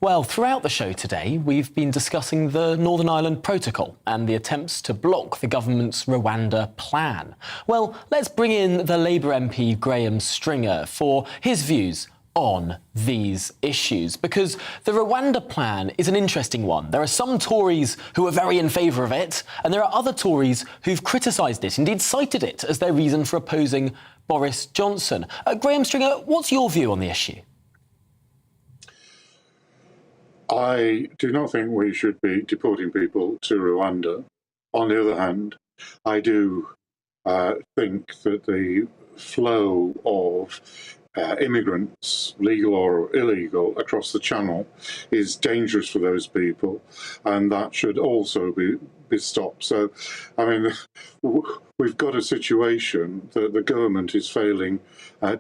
Well, throughout the show today, we've been discussing the Northern Ireland Protocol and the attempts to block the government's Rwanda plan. Well, let's bring in the Labour MP Graham Stringer for his views on these issues, because the Rwanda plan is an interesting one. There are some Tories who are very in favour of it, and there are other Tories who've criticised it, indeed cited it as their reason for opposing Boris Johnson. Graham Stringer, what's your view on the issue? I do not think we should be deporting people to Rwanda. On the other hand, I do think that the flow of immigrants, legal or illegal, across the channel is dangerous for those people, and that should also be stopped. So, I mean, we've got a situation that the government is failing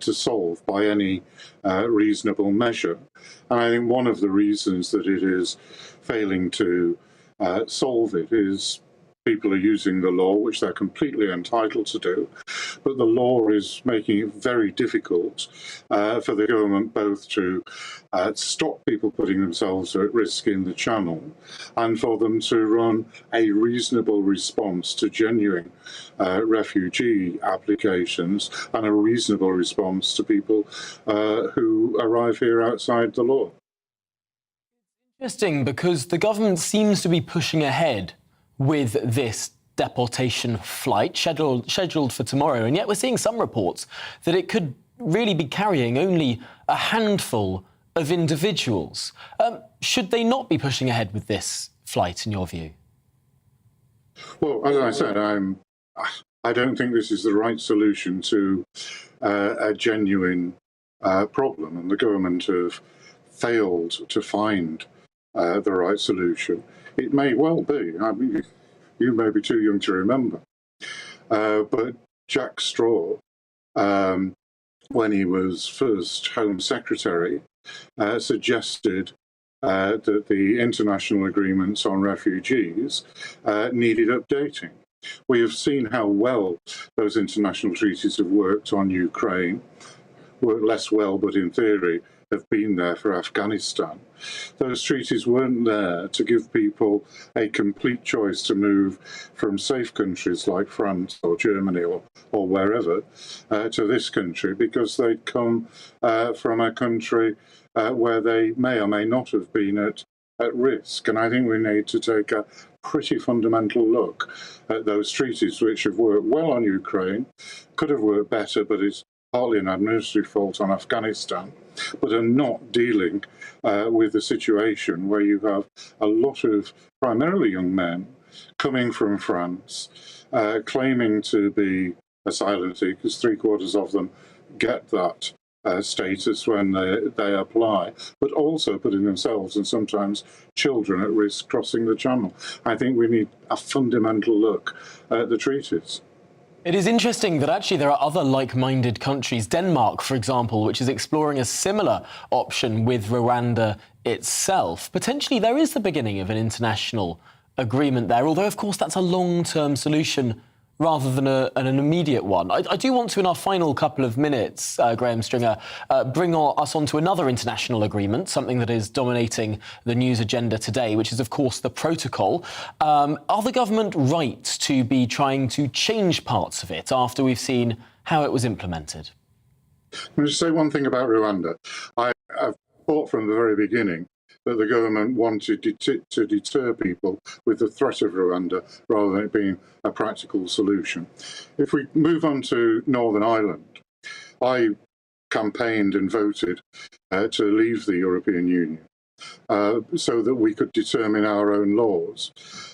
to solve by any reasonable measure. And I think one of the reasons that it is failing to solve it is people are using the law, which they're completely entitled to do, but the law is making it very difficult for the government both to stop people putting themselves at risk in the channel and for them to run a reasonable response to genuine refugee applications and a reasonable response to people who arrive here outside the law. Interesting, because the government seems to be pushing ahead with this deportation flight scheduled for tomorrow, and yet we're seeing some reports that it could really be carrying only a handful of individuals. Should they not be pushing ahead with this flight, in your view? Well, as I said, I don't think this is the right solution to a genuine problem, and the government have failed to find the right solution. It may well be. I mean, you may be too young to remember. But Jack Straw, when he was first Home Secretary, suggested that the international agreements on refugees needed updating. We have seen how well those international treaties have worked on Ukraine, worked less well, but in theory, have been there for Afghanistan. Those treaties weren't there to give people a complete choice to move from safe countries like France or Germany or wherever to this country, because they'd come from a country where they may or may not have been at risk. And I think we need to take a pretty fundamental look at those treaties, which have worked well on Ukraine, could have worked better, but it's partly an administrative fault on Afghanistan, but are not dealing with the situation where you have a lot of primarily young men coming from France, claiming to be asylum seekers. 3/4 of them get that status when they apply, but also putting themselves and sometimes children at risk crossing the channel. I think we need a fundamental look at the treaties. It is interesting that actually there are other like-minded countries, Denmark, for example, which is exploring a similar option with Rwanda itself. Potentially there is the beginning of an international agreement there, although, of course, that's a long-term solution rather than an immediate one. I do want to, in our final couple of minutes, Graham Stringer, bring us on to another international agreement, something that is dominating the news agenda today, which is, of course, the Protocol. Are the government right to be trying to change parts of it after we've seen how it was implemented? Let me just say one thing about Rwanda. I've thought from the very beginning that the government wanted to deter people with the threat of Rwanda rather than it being a practical solution. If we move on to Northern Ireland, I campaigned and voted to leave the European Union so that we could determine our own laws.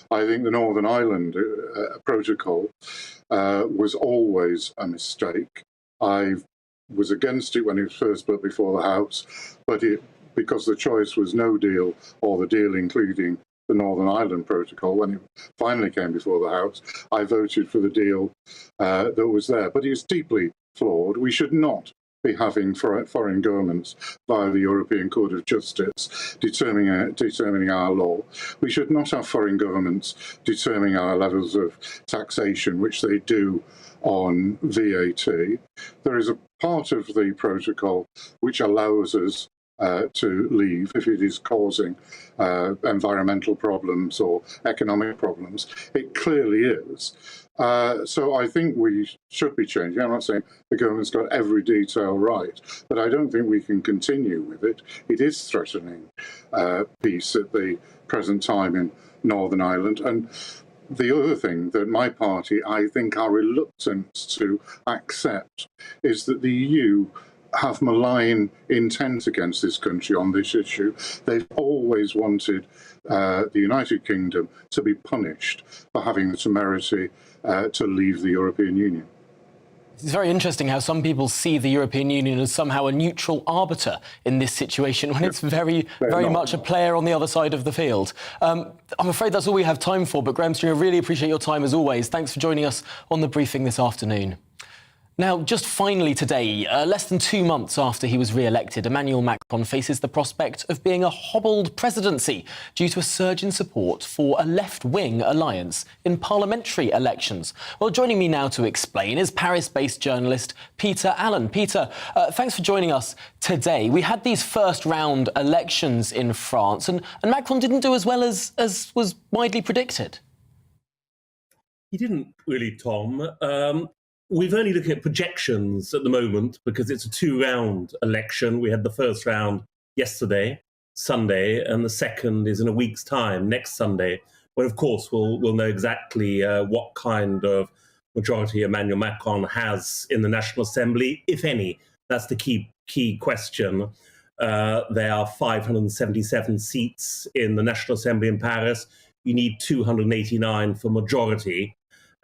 I think the Northern Ireland Protocol was always a mistake. I was against it when it was first put before the House, but because the choice was no deal or the deal including the Northern Ireland Protocol, when it finally came before the House, I voted for the deal that was there. But it's deeply flawed. We should not be having foreign governments via the European Court of Justice determining our law. We should not have foreign governments determining our levels of taxation, which they do on VAT. There is a part of the protocol which allows us to leave if it is causing environmental problems or economic problems. It clearly is. So I think we should be changing. I'm not saying the government's got every detail right, but I don't think we can continue with it. It is threatening peace at the present time in Northern Ireland. And the other thing that my party, I think, are reluctant to accept is that the EU have malign intent against this country on this issue. They've always wanted the United Kingdom to be punished for having the temerity to leave the European Union. It's very interesting how some people see the European Union as somehow a neutral arbiter in this situation when it's very much a player on the other side of the field. I'm afraid that's all we have time for, but Graham Stringer, I really appreciate your time as always. Thanks for joining us on the briefing this afternoon. Now, just finally today, less than 2 months after he was re-elected, Emmanuel Macron faces the prospect of being a hobbled presidency due to a surge in support for a left-wing alliance in parliamentary elections. Well, joining me now to explain is Paris-based journalist Peter Allen. Peter, thanks for joining us today. We had these first-round elections in France, and Macron didn't do as well as was widely predicted. He didn't really, Tom. We've only looking at projections at the moment because it's a 2-round election. We had the first round yesterday, Sunday, and the second is in a week's time, next Sunday, when, of course, we'll know exactly what kind of majority Emmanuel Macron has in the National Assembly, if any. That's the key question. There are 577 seats in the National Assembly in Paris. You need 289 for majority.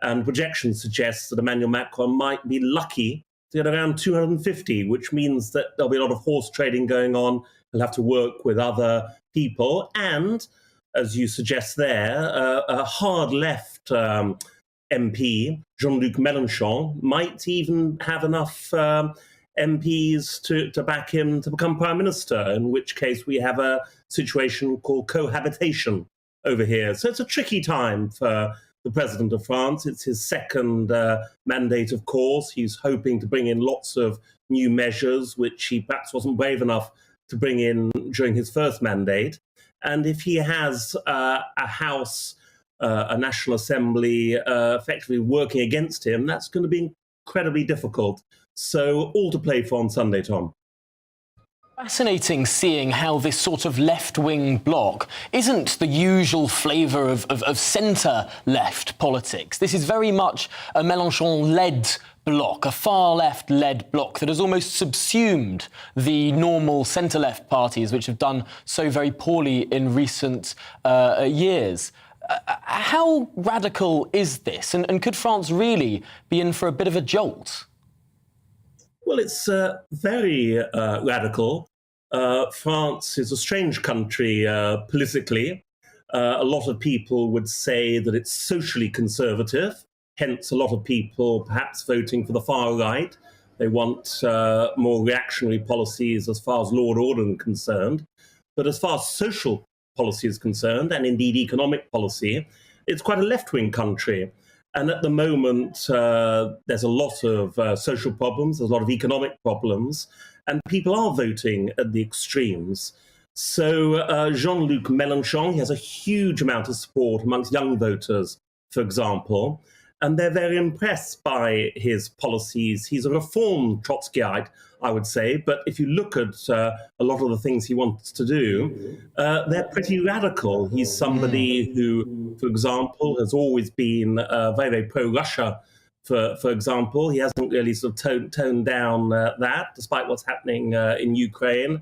And projections suggest that Emmanuel Macron might be lucky to get around 250, which means that there'll be a lot of horse trading going on. He'll have to work with other people. And, as you suggest there, a hard left MP, Jean-Luc Mélenchon, might even have enough MPs to back him to become Prime Minister, in which case we have a situation called cohabitation over here. So it's a tricky time for the President of France. It's his second mandate, of course. He's hoping to bring in lots of new measures, which he perhaps wasn't brave enough to bring in during his first mandate. And if he has a House, a National Assembly effectively working against him, that's going to be incredibly difficult. So all to play for on Sunday, Tom. Fascinating seeing how this sort of left-wing bloc isn't the usual flavour of centre-left politics. This is very much a Mélenchon-led bloc, a far-left-led bloc that has almost subsumed the normal centre-left parties, which have done so very poorly in recent years. How radical is this? And could France really be in for a bit of a jolt? Well, it's very radical. France is a strange country politically. A lot of people would say that it's socially conservative, hence a lot of people perhaps voting for the far right. They want more reactionary policies as far as law and order is concerned. But as far as social policy is concerned, and indeed economic policy, it's quite a left-wing country. And at the moment, there's a lot of social problems, there's a lot of economic problems, and people are voting at the extremes. So Jean-Luc Mélenchon, he has a huge amount of support amongst young voters, for example, and they're very impressed by his policies. He's a reformed Trotskyite, I would say, but if you look at a lot of the things he wants to do, they're pretty radical. He's somebody who, for example, has always been very, very pro-Russia, for example. He hasn't really sort of toned down that, despite what's happening in Ukraine.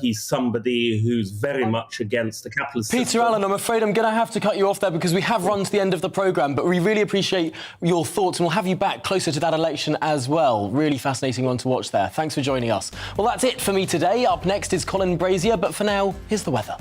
He's somebody who's very much against the capitalist system. Peter Allen, I'm afraid I'm going to have to cut you off there because we have run to the end of the programme, but we really appreciate your thoughts and we'll have you back closer to that election as well. Really fascinating one to watch there. Thanks for joining us. Well, that's it for me today. Up next is Colin Brazier, but for now, here's the weather.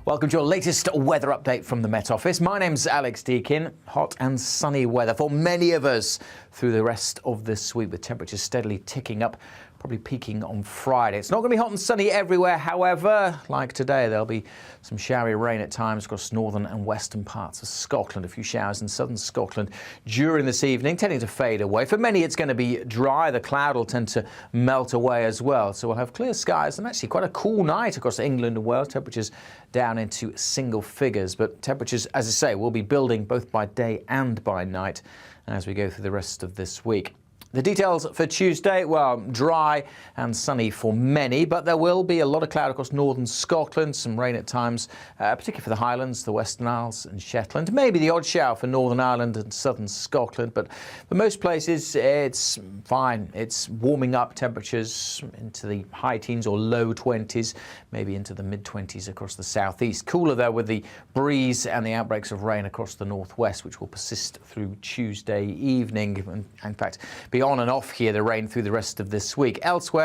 Welcome to your latest weather update from the Met Office. My name's Alex Deakin. Hot and sunny weather for many of us through the rest of this week, with temperatures steadily ticking up, probably peaking on Friday. It's not going to be hot and sunny everywhere, however. Like today, there'll be some showery rain at times across northern and western parts of Scotland. A few showers in southern Scotland during this evening, tending to fade away. For many, it's going to be dry. The cloud will tend to melt away as well. So we'll have clear skies and actually quite a cool night across England and Wales. Temperatures down into single figures. But temperatures, as I say, will be building both by day and by night as we go through the rest of this week. The details for Tuesday, well, dry and sunny for many, but there will be a lot of cloud across northern Scotland, some rain at times, particularly for the Highlands, the Western Isles and Shetland. Maybe the odd shower for Northern Ireland and southern Scotland, but for most places it's fine. It's warming up, temperatures into the high teens or low 20s, maybe into the mid-20s across the southeast. Cooler there with the breeze and the outbreaks of rain across the northwest, which will persist through Tuesday evening. In fact, be on and off here, the rain through the rest of this week. Elsewhere,